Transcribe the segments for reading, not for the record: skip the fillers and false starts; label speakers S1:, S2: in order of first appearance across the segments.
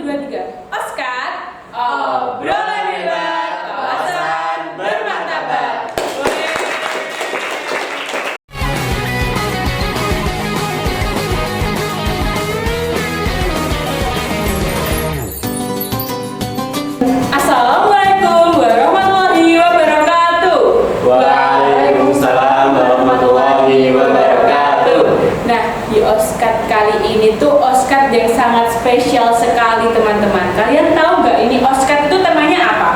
S1: dua, tiga. Oscar, obrolan hebat, wawasan bermartabat. Assalamualaikum warahmatullahi wabarakatuh.
S2: Waalaikumsalam warahmatullahi wabarakatuh.
S1: Nah, di Oscar kali ini tuh Oscar yang sangat spesial sekali teman-teman. Kalian tahu nggak ini Oscar itu temanya apa?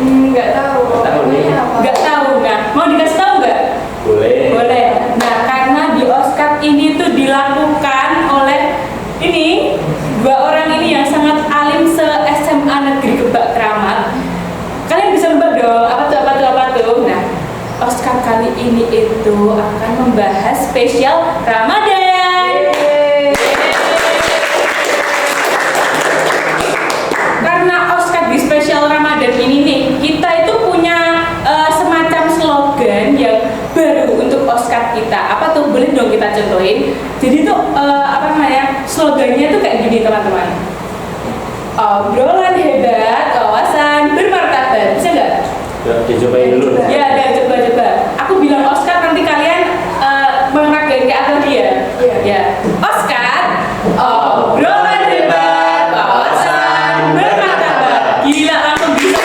S3: Nggak tahu. Namanya apa?
S1: Nggak tahu. Nah, mau dikasih tahu nggak?
S2: Boleh.
S1: Boleh. Nah, karena di Oscar ini tuh dilakukan oleh ini dua orang ini yang sangat alim se-SMA Negeri Kebak Keramat. Kalian bisa nebak dong, apa tuh? Nah, Oscar kali ini itu akan membahas spesial Ramadan. Karena Oscar di spesial Ramadan ini nih, kita itu punya semacam slogan yang baru untuk Oscar kita. Apa tuh? Boleh dong kita contohin. Jadi tuh slogannya tuh kayak gini teman-teman. Obrolan hebat, wawasan bermartabat. Bisa nggak?
S2: Ya, dicobain dulu.
S1: Ya, ada coba. Aku bilang Oscar, nanti kalian mengeragain ke atau dia.
S3: Iya.
S1: Ya. Oscar, obrolan hebat, wawasan bermartabat. Gila, langsung bisa.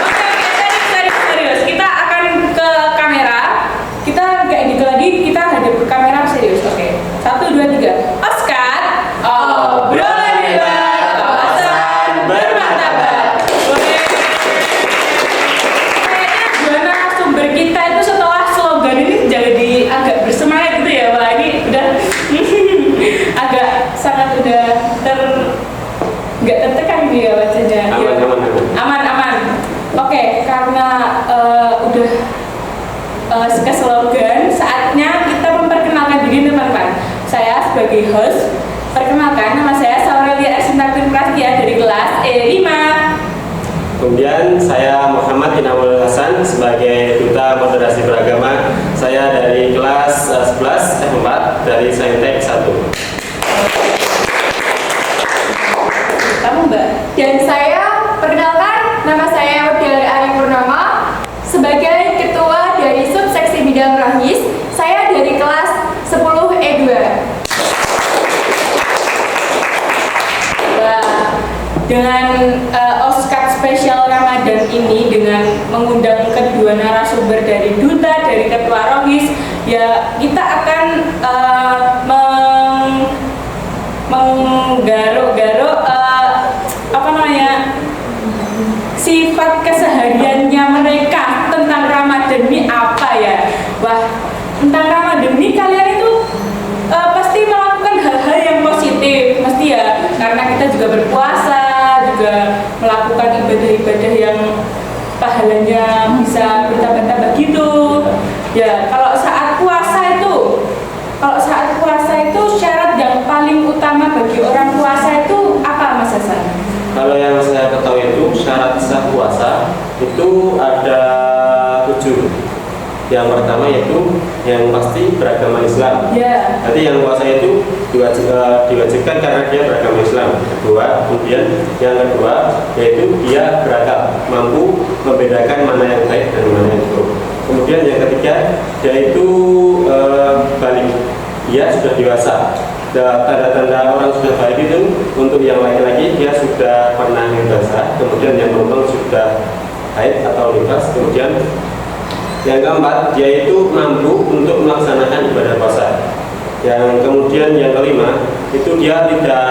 S1: Oke, serius. Kita akan ke kamera. Kita kayak gitu lagi, kita hadap ke kamera serius. Oke. 1, 2, 3. Oscar, obrolan hebat, wawasan bermartabat. Kayaknya dua narasumber kita itu setelah slogan ini jadi agak bersemangat gitu ya, Pak. Ini udah agak sangat udah nggak tertekan gitu ya bacanya. Aman. Oke, karena udah ke slogan, saatnya kita memperkenalkan diri teman-teman. Saya sebagai host, perkenalkan, nama saya Saurelia Esintakin Prastia dari kelas E5.
S2: Kemudian saya Muhammad Inamul Hasan sebagai Duta Moderasi Beragama. Saya dari kelas 11 F4 dari Saintek 1.
S1: Kamu Mbak?
S3: Dan saya perkenalkan, nama saya Wadiari Ari Purnama sebagai Ketua dari Subseksi Bidang Rahis. Saya dari kelas 10 E2.
S1: Dengan Oscar spesial Ramadan ini, dengan mengundang kedua narasumber dari Duta, dari Ketua Rohis, ya kita akan menggaruk-garuk sifat kesehariannya mereka tentang Ramadan ini apa ya. Wah, tentang Ramadan ini kalian itu pasti melakukan hal-hal yang positif, mesti ya, karena kita juga berpuasa, juga melakukan ibadah-ibadah yang pahalanya bisa bertambah-tambah gitu. Ya, kalau saat puasa itu syarat yang paling utama bagi orang puasa itu apa, Mas Hasan?
S2: Kalau yang saya ketahui itu syarat sah puasa itu ada 7. Yang pertama yaitu yang pasti beragama Islam.
S1: Ya.
S2: Nanti yang puasa itu diwajibkan karena dia beragama Islam. Yang kedua yaitu dia berakal, mampu membedakan mana yang baik dan mana yang buruk. Kemudian yang ketiga yaitu balik, dia sudah dewasa. Tanda-tanda orang sudah baik itu untuk yang laki-laki dia sudah pernah nifas, kemudian yang perempuan sudah haid atau nifas, kemudian yang keempat dia itu mampu untuk melaksanakan ibadah puasa. Yang kemudian yang kelima itu dia tidak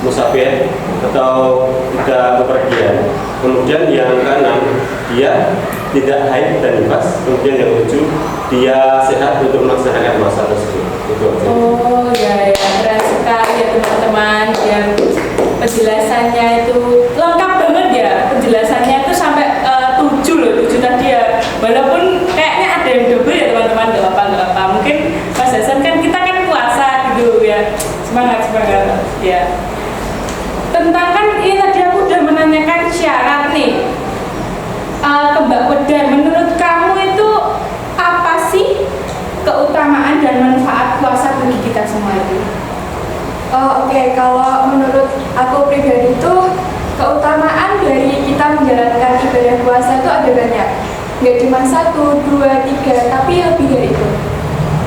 S2: musafir atau tidak bepergian. Kemudian yang keenam dia tidak haid dan nifas. Kemudian yang ketujuh dia sehat untuk melaksanakan puasa tersebut. Itu aja.
S1: Oh ya, keren sekali ya teman-teman. Yang penjelasannya itu lengkap banget ya. Penjelasannya itu sampai 7 tadi ya. Walaupun kayaknya ada yang double ya teman-teman. Gak apa-apa. Mungkin Mas Hasan kan kita kan puasa gitu ya. Semangat ya. Tentang kan ini tadi aku udah menanyakan syarat nih. Ke Mbak Wedar, menurut kamu itu apa sih keutamaan dan manfaat puasa bagi kita semua itu?
S3: Oke, kalau menurut ada banyak. Nggak cuma 1, 2, 3, tapi lebih dari itu.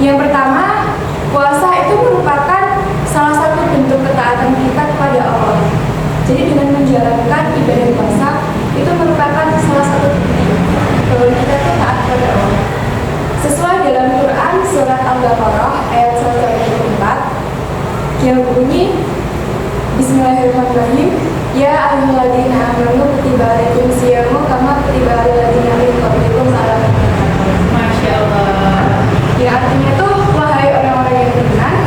S3: Yang pertama, puasa itu merupakan salah satu bentuk ketaatan kita kepada Allah. Jadi dengan menjalankan ibadah puasa itu merupakan salah satu bukti bahwa kita itu taat kepada Allah. Sesuai dalam Quran surat Al-Baqarah ayat 124 yang bunyi Bismillahirrahmanirrahim. Ya ayyuhalladzina amanu kutiba alaikumus syiyamu kama kutiba alal ladzina min qablikum la'allakum tattaqun.
S1: Masya Allah.
S3: Ya artinya tuh wahai orang-orang yang beriman,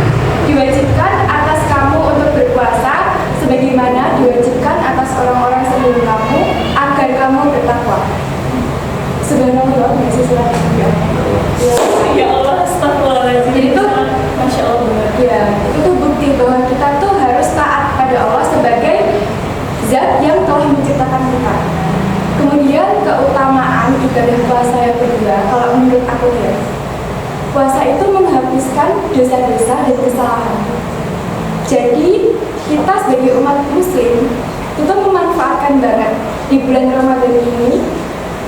S3: diwajibkan atas kamu untuk berpuasa sebagaimana diwajibkan atas orang-orang sebelum kamu agar kamu bertakwa. Subhanallah, nggak sih surat itu ya?
S1: Ya Allah, astagfirullahaladzim.
S3: Jadi tuh,
S1: Masya Allah benar.
S3: ya itu tuh bukti bahwa kita tuh harus taat pada Allah sebagai zat yang telah menciptakan kita. Kemudian keutamaan ibadah puasa yang kedua, kalau menurut aku ya, puasa itu menghapuskan dosa-dosa dan kesalahan. Jadi kita sebagai umat muslim itu memanfaatkan banget di bulan Ramadan ini.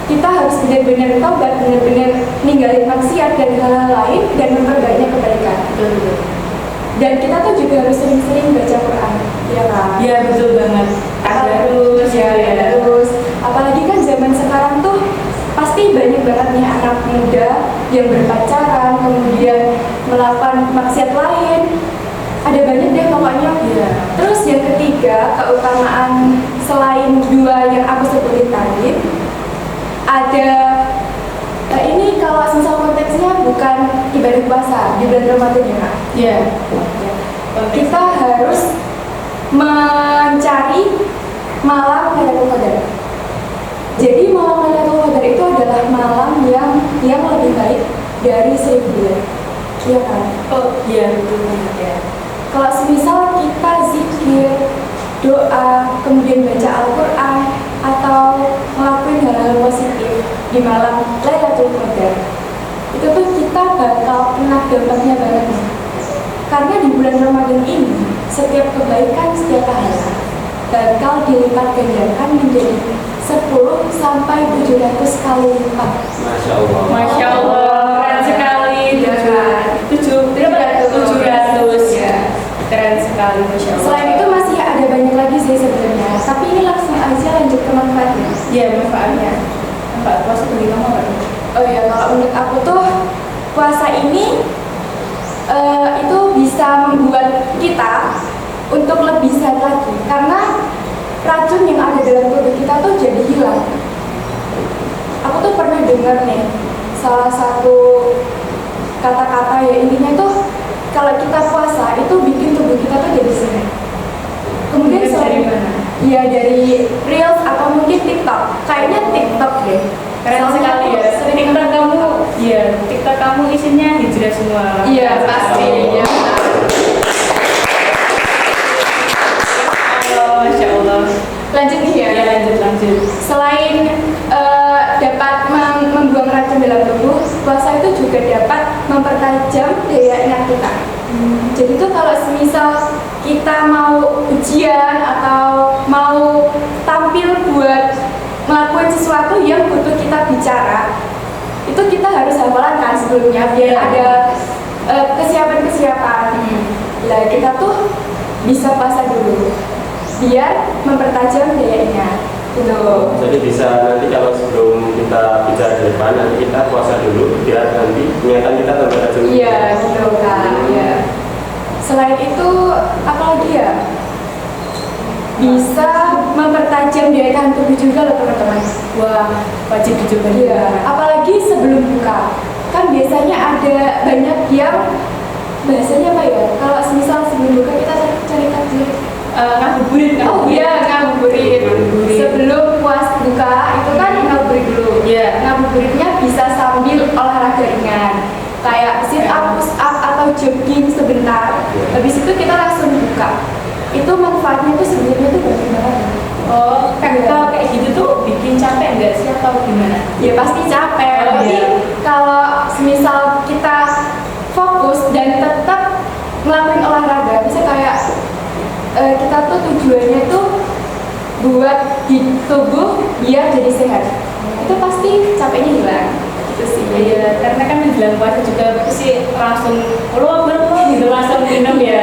S3: Kita harus benar-benar taubat, benar-benar ninggalin maksiat dan hal-hal lain dan memperbanyak kebaikan. Dan kita tuh juga harus sering-sering baca Quran, ya kan?
S1: Ya betul banget.
S3: Terus ya, terus apalagi kan zaman sekarang tuh pasti banyak banget nih anak muda yang berpacaran, kemudian melakukan maksiat lain. Ada banyak deh pokoknya.
S1: Iya.
S3: Terus yang ketiga, keutamaan selain dua yang aku sebutin tadi, ada ini kalau misal konteksnya bukan ibadah puasa di bulan Ramadan ya Kak.
S1: Iya.
S3: Kita harus mencari malam Lailatul Qadar. Jadi malam Lailatul Qadar itu adalah malam yang lebih baik dari 1000 bulan. Iya kan?
S1: Oh iya betul banget ya.
S3: Kalau semisal kita zikir, doa, kemudian baca Al-Quran atau ngelakuin hal-hal positif di malam Lailatul Qadar, itu tuh kita bakal kena dampaknya banget nih. Karena di bulan Ramadan ini setiap kebaikan, setiap pahala bakal dilipat gandakan menjadi 10 sampai 700 kali lipat.
S2: Masya Allah.
S1: Masya Allah, keren sekali.
S3: Ya kan?
S1: 700
S3: ya.
S1: Keren sekali, Masya Allah.
S3: Selain itu masih ada banyak lagi sih sebenarnya, tapi ini langsung aja lanjut ke manfaatnya.
S1: Iya manfaatnya. Manfaat puasa bagi kamu apa?
S3: Oh ya, kalau menurut aku tuh puasa ini itu bisa membuat kita untuk lebih sehat lagi, karena racun yang ada dalam tubuh kita tuh jadi hilang. Aku tuh pernah dengar nih salah satu kata-kata ya, intinya tuh kalau kita puasa itu bikin tubuh kita tuh jadi sehat. Kemudian
S1: dari mana?
S3: Iya, dari Reels atau mungkin TikTok. Kayaknya TikTok deh.
S1: Keren sekali ya. TikTok kamu, iya. TikTok kamu isinya hijrah semua.
S3: Iya pasti. Ya.
S1: Masya Allah.
S3: Lanjut nih ya.
S1: Ya lanjut.
S3: Selain dapat membuang racun dalam tubuh, puasa itu juga dapat mempertajam daya ingat kita. Jadi tuh kalau semisal kita mau ujian atau mau tampil buat melakukan sesuatu yang butuh kita bicara, itu kita harus hafalan kan sebelumnya biar ada kesiapan-kesiapan. Lah kita tuh bisa puasa dulu biar mempertajam daya ingat. Gitu.
S2: Jadi bisa nanti kalau sebelum kita bicara di depan, nanti kita puasa dulu biar nanti ingatan kita tambah tajam.
S3: Iya, betul kan. Iya. Selain itu, apa lagi ya? Bisa mempertajam daya tahan tubuh juga loh teman-teman.
S1: Wah, wajib dicoba.
S3: Iya. Apalagi sebelum buka, kan biasanya ada banyak yang bahasanya apa ya? Kalau semisal sebelum buka kita cari takjil.
S1: Ngabuburit.
S3: Oh iya, ngabuburit. Sebelum puas buka itu kan ngabuburit dulu.
S1: Iya.
S3: Ngabuburitnya bisa sambil olahraga ringan, kayak sit up, push up atau jogging sebentar. Habis itu kita langsung buka. Itu manfaatnya tuh sebenarnya tuh banyak banget.
S1: Oh, kalau kayak gitu tuh bikin capek nggak sih atau gimana?
S3: Ya pasti capek.
S1: Oh,
S3: Tapi
S1: iya.
S3: kalau semisal kita fokus dan tetap ngelakuin olahraga, bisa kayak kita tuh tujuannya tuh buat tubuh biar jadi sehat, itu pasti capeknya hilang. Itu sih.
S1: Iya, karena kan menjelang puasa juga pasti langsung gitu langsung minum ya.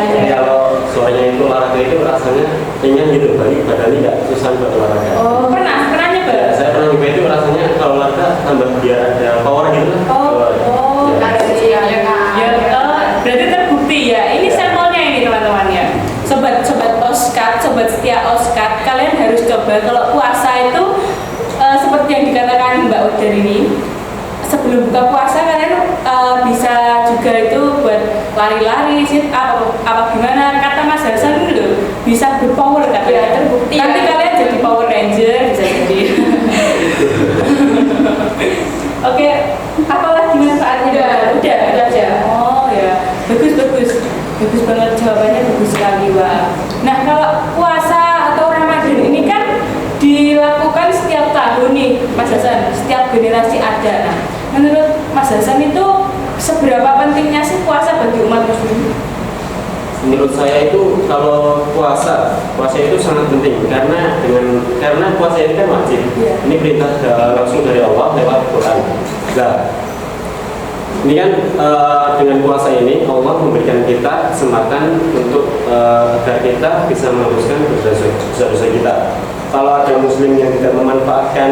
S2: Jadi kalau sorenya itu olahraga itu rasanya ringan gitu, balik badannya nggak susah buat olahraga.
S1: Oh, pernah nyoba?
S2: Ya, saya pernah nyoba itu rasanya kalau olahraga tambah biar ada power gitu. Ya.
S3: Ada sih ya kan.
S1: Ya, berarti terbukti ya. Ini sampelnya ini teman-teman ya. Sobat Oskat, sobat setia Oskat, kalian harus coba kalau puasa itu seperti yang dikatakan Mbak Uder ini. Sebelum buka puasa kalian bisa juga itu buat lari-lari, sit up apa gimana kata Mas Hasan itu bisa berpower katanya.
S3: Terbukti.
S1: Nanti
S3: Ya.
S1: kalian jadi Power Ranger bisa jadi. Oke, apalagi manfaatnya? Udah aja. Oh ya, bagus banget jawabannya, bagus sekali Wak. Nah kalau puasa atau Ramadan ini kan dilakukan setiap tahun nih Mas Hasan, setiap generasi ada. Nah, menurut Mas Hasan itu seberapa pentingnya sih puasa bagi umat Muslim?
S2: Menurut saya itu kalau puasa itu sangat penting karena puasa ini kan wajib.
S1: Iya.
S2: Ini perintah langsung dari Allah lewat Quran. Nah, ini kan dengan puasa ini Allah memberikan kita kesempatan untuk agar kita bisa menghapuskan dosa-dosa kita. Kalau ada Muslim yang tidak memanfaatkan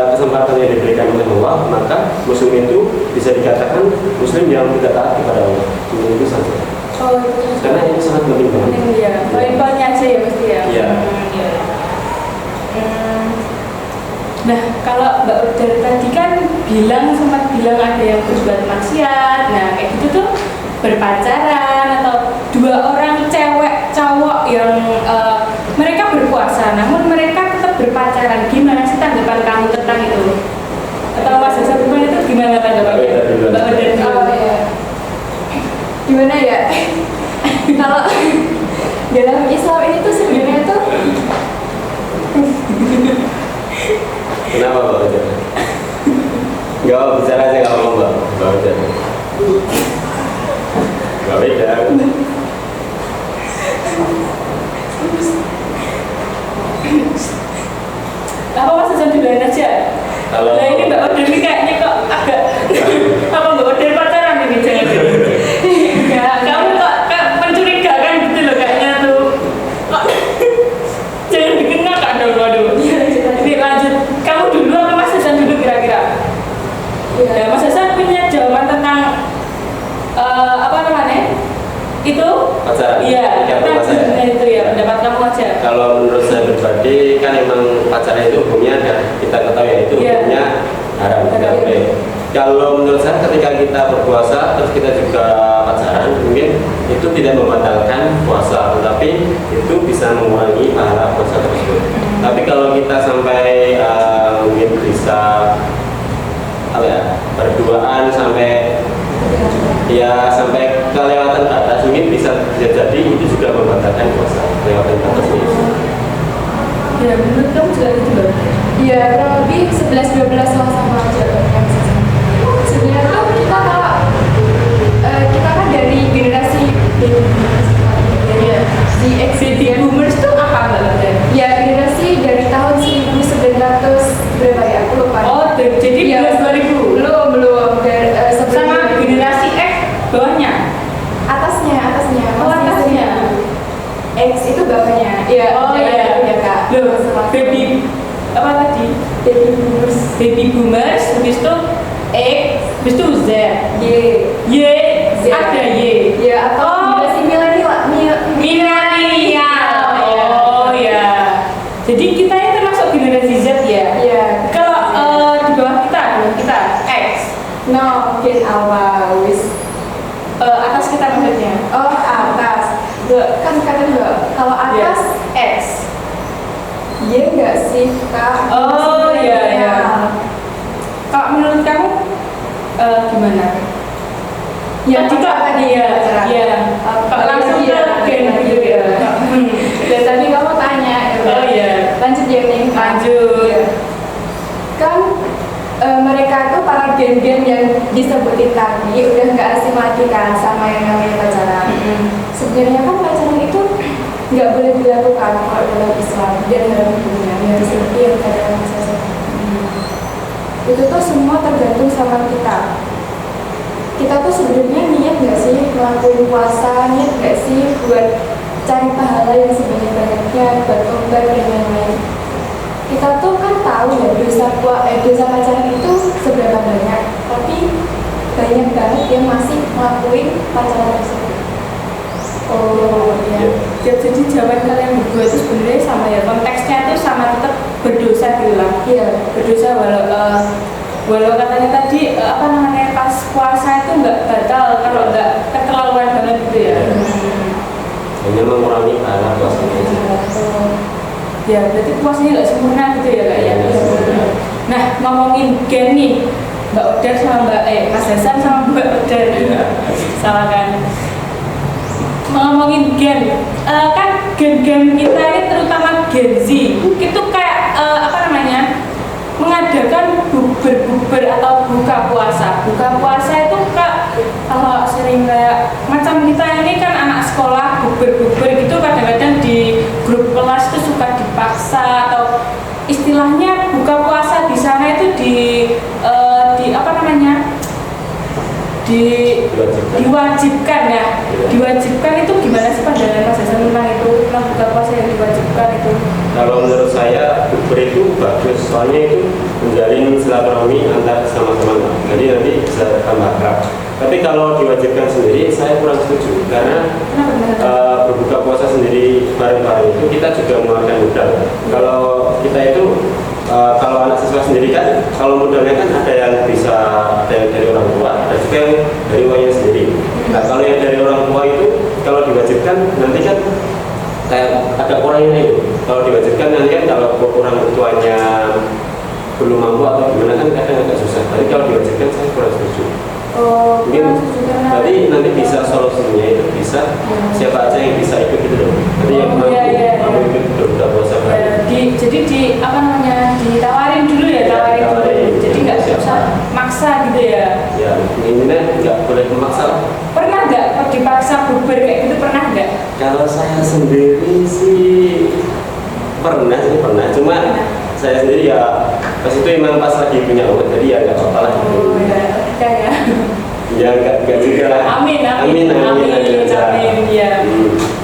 S2: kesempatan yang diberikan oleh Allah, maka Muslim itu bisa dikatakan Muslim yang tidak taat kepada Allah. Itu saja.
S1: Oh, itu
S2: Karena ini sangat penting banget.
S1: ya, poin-poinnya aja ya pasti ya.
S2: Iya.
S1: Iya. Nah, kalau Mbak Uder tadi kan sempat bilang ada yang berbuat maksiat. Nah, kayak gitu tuh berpacaran atau dua orang cewek cowok yang mereka berpuasa, namun mereka tetap berpacaran. Gimana sih tanggapan kamu tentang itu? Atau Mas Hasan itu gimana tanggapannya? Mbak Uder dulu.
S3: Oh ya. Gimana ya? Kalau dalam Islam ini tuh sebenarnya tuh
S2: Kenapa Mbak Ujar? Gak mau bicara aja, gak mau Mbak Ujar. Gak beda.
S1: Apa Mas Hasan duluan aja?
S2: Kalau
S1: Nah ini Mbak Uder ini kayaknya kok agak apa Mbak Uder pacaran ini jangan. Kamu kok mencurigakan gitu loh kayaknya tuh. Kok jangan dikenal Kak dong, waduh. Ini lanjut. Kamu dulu apa Mas Hasan dulu kira-kira? Ya, Mas Hasan punya jawaban tentang apa namanya? Itu?
S2: pacaran.
S1: Iya,
S2: Yang
S1: tentang
S2: rumah saya.
S1: itu ya, pendapat kamu aja.
S2: Kalau menurut saya pribadi kan emang pacaran itu hukumnya dan kita ketahui ya itu
S1: Iya.
S2: hukumnya haram, tidak
S1: Haram.
S2: boleh. Kalau menurut saya ketika kita berpuasa terus kita juga pacaran mungkin itu tidak membatalkan puasa, tetapi itu bisa mengurangi pahala puasa tersebut. Tapi kalau kita sampai mungkin bisa apa ya berduaan sampai sampai kelewatan batas mungkin bisa jadi itu juga membatalkan puasa kelewatan batas ini.
S1: Ya, menurut kamu juga gitu loh.
S3: ya kurang lebih 11-12 lah sama aja. Sebenarnya tuh kita kalau kita kan dari generasi baby boomers,
S1: Iya.
S3: di X
S1: Baby boomers tuh apa Mbak Uder?
S3: ya generasi dari tahun 1900 berapa ya aku lupa.
S1: Oh, jadi
S3: ya,
S1: belum 2000.
S3: belum sebelum
S1: Sama generasi X bawahnya.
S3: atasnya
S1: Oh,
S3: masih
S1: atasnya.
S3: X itu bapaknya ya.
S1: Oh iya,
S3: ya kak.
S1: Loh,
S3: Sama-
S1: baby apa tadi?
S3: baby boomers
S1: Baby boomers, habis itu X, habis itu Z.
S3: Y
S1: Y,
S3: Z.
S1: ada Y.
S3: ya atau
S1: Oh.
S3: generasi milenial
S1: Milenial. Oh ya. Jadi kita ini termasuk generasi Z ya.
S3: ya
S1: Kalau di bawah kita X.
S3: no mungkin awal wis
S1: Atas kita maksudnya.
S3: oh atas kan kadang enggak kalau atas X Y enggak sih kak.
S1: Oh, iya, iya. Kalau menurut kamu gimana?
S3: Ya,
S1: Tadi kok
S3: tadi ya,
S1: Iya. Kok langsung ke gen gitu ya?
S3: dan tadi kamu tanya
S1: Oh iya.
S3: lanjut ya nih
S1: Lanjut.
S3: Iya. Kan mereka tuh para gen-gen yang disebutin tadi udah nggak asing lagi kan sama yang namanya pacaran. Sebenarnya kan pacaran itu nggak boleh dilakukan kalau dalam Islam dan dalam dunia yang seperti yang tadi saya sampaikan. Itu tuh semua tergantung sama kita. Kita tuh sebenarnya niat nggak sih ngelakuin puasa, niat nggak sih buat cari pahala yang sebanyak-banyaknya, buat tobat dan lain-lain. Kita tuh kan tahu ya dosa pacaran itu seberapa banyak, tapi banyak banget yang masih ngelakuin pacaran tersebut.
S1: Oh iya. Jadi jawaban kalian berdua itu sebenarnya sama ya, konteksnya itu sama, tetap berdosa gitu lah.
S3: Iya,
S1: Berdosa walau katanya tadi pas puasa itu nggak batal kalau nggak keterlaluan banget gitu ya.
S2: Hanya mengurangi pahala puasanya aja.
S1: Ya berarti puasanya nggak sempurna gitu ya kak ya. Nah ngomongin gen nih, Mbak Odar sama Mas Hasan sama Mbak Odar, salah kan? Ngomongin gen, kan gen-gen kita ini terutama Gen Z itu kayak mengadakan bukber atau buka puasa. Buka puasa itu kak kalau sering kayak macam kita ini kan anak sekolah bukber gitu, kadang-kadang di grup kelas itu suka dipaksa atau istilahnya buka puasa di sana itu diwajibkan ya. Diwajibkan itu gimana sih pandangan Mas Hasan tentang itu, tentang buka puasa yang diwajibkan itu?
S2: Kalau menurut saya bukber itu bagus, soalnya itu menjalin silaturahmi antar sama teman. Jadi nanti bisa tambah akrab. Tapi kalau diwajibkan sendiri, saya kurang setuju karena berbuka puasa sendiri bareng-bareng itu kita juga mengeluarkan modal. Kalau kita itu kalau anak siswa sendiri kan, kalau modalnya kan ada yang dari orang tua, ada juga yang dari uangnya sendiri. Nah kalau yang dari orang tua itu kalau diwajibkan nanti kan kayak ada orang itu. Kalau diwajibkan nanti kan kalau orang tuanya belum mampu atau gimana kan kadang agak susah. Tapi kalau diwajibkan saya kurang setuju. Mungkin nanti bisa solusinya itu bisa siapa aja yang bisa ikut gitu loh. Nanti yang mampu ikut berbuka puasa
S1: jadi ditawarin dulu ya, dulu. Jadi nggak usah maksa gitu ya.
S2: Ya intinya nggak boleh memaksa.
S1: Pernah nggak dipaksa bukber kayak gitu, pernah nggak?
S2: Kalau saya sendiri sih pernah. Cuma saya sendiri ya pas itu emang pas lagi punya uang, jadi ya nggak apa-apa lah.
S1: Oh ya, oke ya.
S2: Ya nggak juga lah.
S1: Amin ya.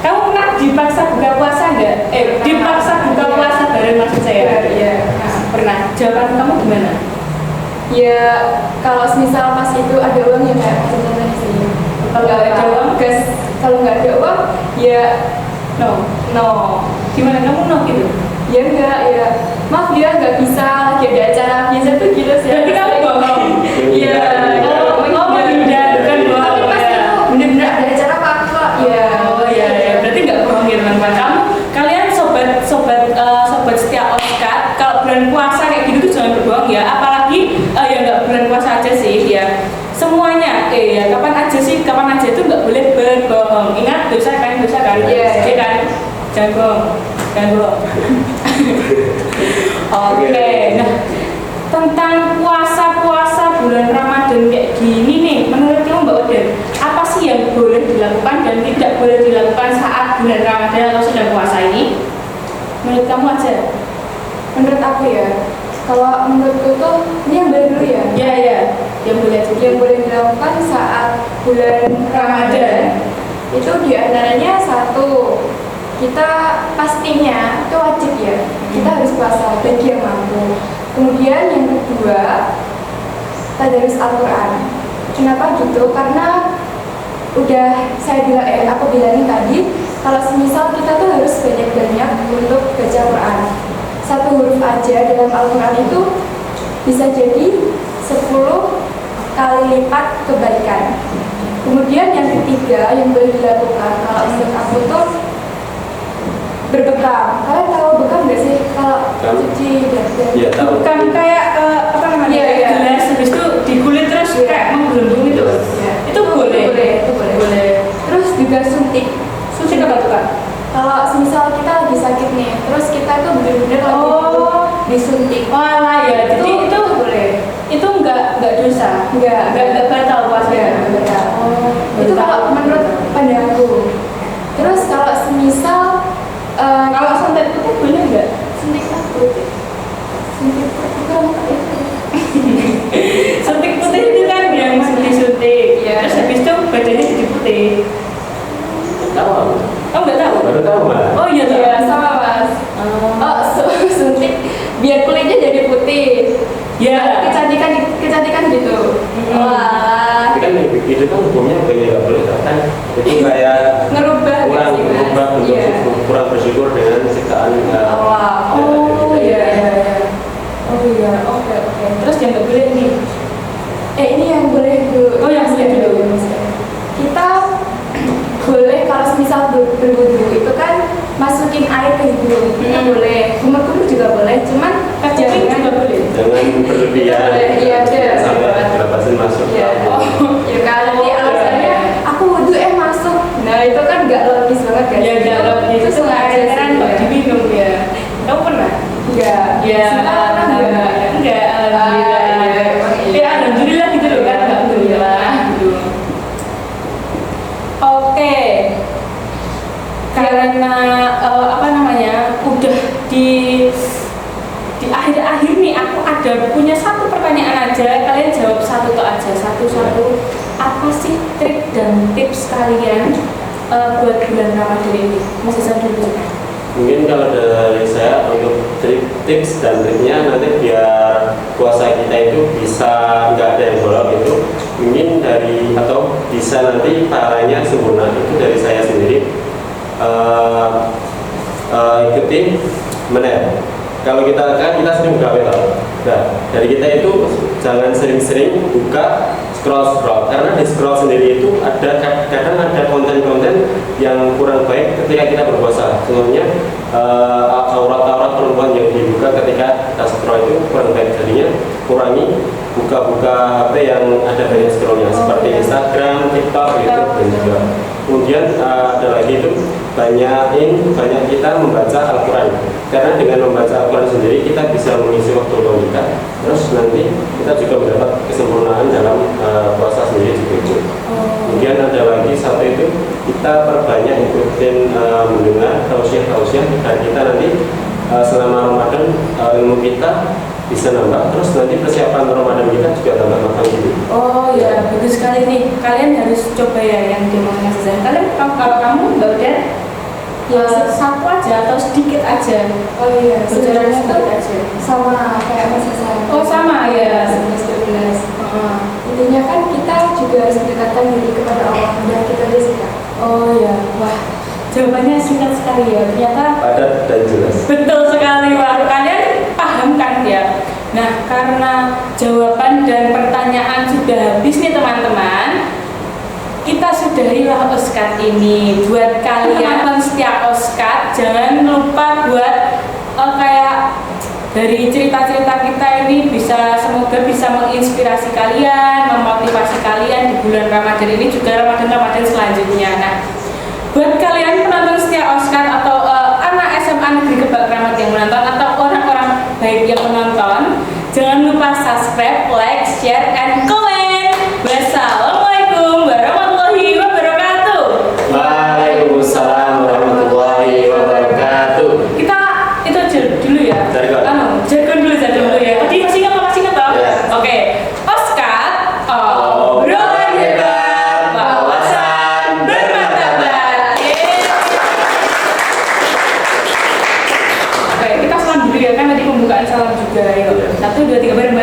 S1: Kamu pernah dipaksa buka puasa nggak? Dipaksa buka puasa bareng maksud saya?
S3: Iya.
S1: Pernah. Jawaban kamu gimana?
S3: Ya kalau misal pas itu ada uang ya kayak macam-macam sih. Kalau nggak ada uang, kalau nggak ada uang ya no.
S1: Gimana kamu no gitu?
S3: Ya enggak ya. Maaf ya nggak bisa, lagi ada acara biasa tuh gitu sih.
S1: Berarti kamu bohong. Iya. Kan bohong.
S3: Tapi pas itu bener-bener ada acara apa kok? Ya.
S1: Oh iya. Berarti nggak bohong ya teman-teman. Kalian sobat setia Oscar, kalau bulan puasa kayak gitu tuh jangan berbohong ya. Apalagi ya nggak bulan puasa aja sih ya. Semuanya, ya kapan aja itu nggak boleh berbohong. Ingat dosa kan?
S3: Iya
S1: kan? Jangan bohong. Oke. Nah, tentang puasa bulan Ramadan kayak gini nih, menurut kamu Mbak Odar, apa sih yang boleh dilakukan dan tidak boleh dilakukan saat bulan Ramadan atau sedang puasa ini? Menurut kamu aja?
S3: Menurut aku ya, kalau menurutku tuh ini yang boleh dulu ya.
S1: Iya. Yang boleh
S3: dilakukan saat bulan Ramadan itu diantaranya satu, kita pastinya itu wajib ya, kita harus puasa bagi yang mampu. Kemudian yang kedua, tadarus Al-Quran. Kenapa gitu? Karena udah aku bilangin tadi, kalau semisal kita tuh harus banyak-banyak untuk baca Quran. Satu huruf aja dalam Al-Quran itu bisa jadi 10 kali lipat kebaikan. Kemudian yang ketiga yang boleh dilakukan kalau menurut aku tuh berbekam. Kalian tahu bekam nggak sih? Kalau cuci dan
S2: ya, tahu.
S1: Bukan kayak gelas habis itu dikulit terus kayak menggelembung itu. Itu boleh.
S3: Terus juga suntik apa tuh Kak? Kalau misal kita lagi sakit nih, terus kita tuh bener-bener lagi disuntik.
S1: Wah ya, jadi itu boleh. Itu enggak dosa. Enggak batal puasanya.
S3: Itu kalau menurut pandanganku. Terus kalau semisal putih. Suntik putih kan itu.
S1: Suntik putih itu kan yang disuntik.
S3: Iya.
S1: Terus habis itu badannya jadi putih.
S2: Tahu aku?
S1: Oh nggak tahu?
S2: Baru tahu malah.
S1: Oh iya tuh.
S3: Iya, sama Mas. Suntik biar kulitnya jadi putih.
S1: Ya.
S3: Kecantikan gitu. Wah.
S2: Tapi kan itu kan hukumnya banyak nggak boleh kan? Itu kayak
S3: Ngerubah
S2: kurang
S3: nggak sih, Mas?
S2: berubah bentuk
S3: Iya.
S2: kurang bersyukur dengan ciptaan.
S3: Wah.
S1: Oh iya iya iya. Oh iya, oke. Terus yang nggak boleh nih?
S3: Ini yang boleh dulu.
S1: Oh, yang boleh dulu.
S3: Kita boleh kalau misal berwudu itu kan masukin air ke hidung. Itu boleh. Kumur-kumur juga boleh. Cuman
S1: Kacang juga boleh.
S2: Jangan berlebihan.
S3: Iya, ada.
S2: Sampai berapa persen masuk.
S3: Iya. Ya kan nanti alasannya aku wudu masuk. Nah, itu kan nggak logis banget kan?
S1: Ya kalau gitu
S3: Itu
S1: tuh
S3: sengaja sih,
S1: kan kok
S3: ya.
S1: diminum ya. Kamu pernah?
S3: Enggak.
S1: Ya,
S3: Enggak.
S1: enggak. Alhamdulillah. Ya, alhamdulillah gitu loh kan. Alhamdulillah. Gitu. Oke. Karena apa namanya udah di akhir-akhir nih aku ada punya satu pertanyaan aja, kalian jawab satu aja, satu-satu. Apa sih trik dan tips kalian buat bulan Ramadan ini? Mas Izan dulu.
S2: Mungkin kalau dari saya untuk tips dan triknya nanti biar puasa kita itu bisa nggak ada yang bolong itu mungkin dari atau bisa nanti pahalanya sempurna itu dari saya sendiri. Ikuti menel. Kalau kita sering buka web, nah dari kita itu jangan sering-sering buka scroll karena di scroll sendiri itu kadang ada konten-konten yang kurang baik ketika kita berpuasa. Contohnya aurat-aurat perempuan yang dibuka ketika kita scroll itu kurang baik. Jadinya kurangi buka-buka HP yang ada banyak scrollnya seperti Instagram, TikTok gitu dan juga. Kemudian ada lagi itu banyak kita membaca Al-Quran karena dengan membaca Al-Quran sendiri kita bisa mengisi waktu luang kita, terus nanti kita juga mendapat kesempurnaan dalam puasa sendiri juga. Kemudian ada lagi satu itu kita perbanyak ikutin mendengar tausiah dan kita nanti selama Ramadan ilmu kita bisa nambah, terus nanti persiapan Ramadan kita juga tambah matang gitu.
S1: Oh ya, bagus sekali nih. Kalian harus coba ya yang dimauin Mas Izan. Kalau kamu Mbak Udan, ya satu aja atau sedikit aja.
S3: Oh iya,
S1: Bocorannya
S3: sebenarnya
S1: sedikit aja.
S3: sama kayak Mas Hasan.
S1: Oh sama ya.
S3: 11-12. Intinya kan kita juga harus mendekatkan diri kepada Allah. Udah kita aja sih Kak.
S1: Oh ya, wah jawabannya singkat sekali ya. Ternyata
S2: Padat dan jelas.
S1: betul sekali, wah. Kalian paham kan ya? Nah, karena jawaban dan pertanyaan sudah habis nih teman-teman, kita sudahilah Oskat ini. Buat kalian setia Oskat, jangan lupa buat kayak dari cerita-cerita kita ini semoga bisa menginspirasi kalian, memotivasi kalian di bulan Ramadan ini juga Ramadan selanjutnya. Nah, buat kalian penonton setia Oskat atau anak SMA Negeri Kebak Keramat yang menonton atau orang-orang baik yang menonton, jangan lupa subscribe, like, share, and comment. Wassalamualaikum warahmatullahi wabarakatuh.
S2: Waalaikumsalam warahmatullahi wabarakatuh.
S1: Kita itu aja dulu ya. Jargon dulu ya. Tadi masih ingat toh?
S2: Ya.
S1: Oke. Oskat, obrolan hebat, wawasan bermartabat. Oke, kita salam dulu ya, kan tadi pembukaan salam juga. Yuk. 1, 2, 3 bareng.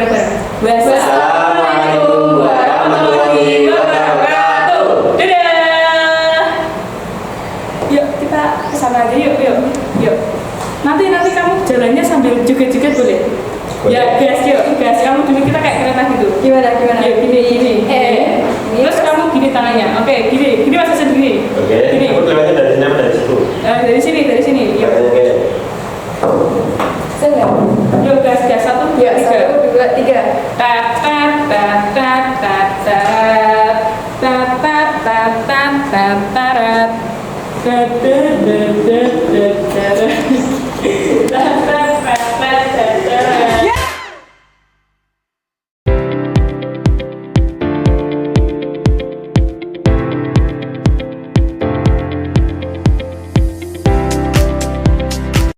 S1: Wassalamualaikum warahmatullahi wabarakatuh. Dadah. Yuk kita kesana aja yuk. Nanti kamu jalannya sambil joget-joget boleh? Ya gas kamu dulu, kita kayak kereta gitu.
S3: Gimana?
S1: Yuk gini. Terus kamu gini tangannya. Oke, gini Mas Hasan gini.
S2: Oke,
S1: Gini.
S2: aku lewatnya dari sini apa dari situ?
S1: Dari sini. Yuk.
S2: Oke.
S3: Saya
S1: Yuk gas 1, 2, 3.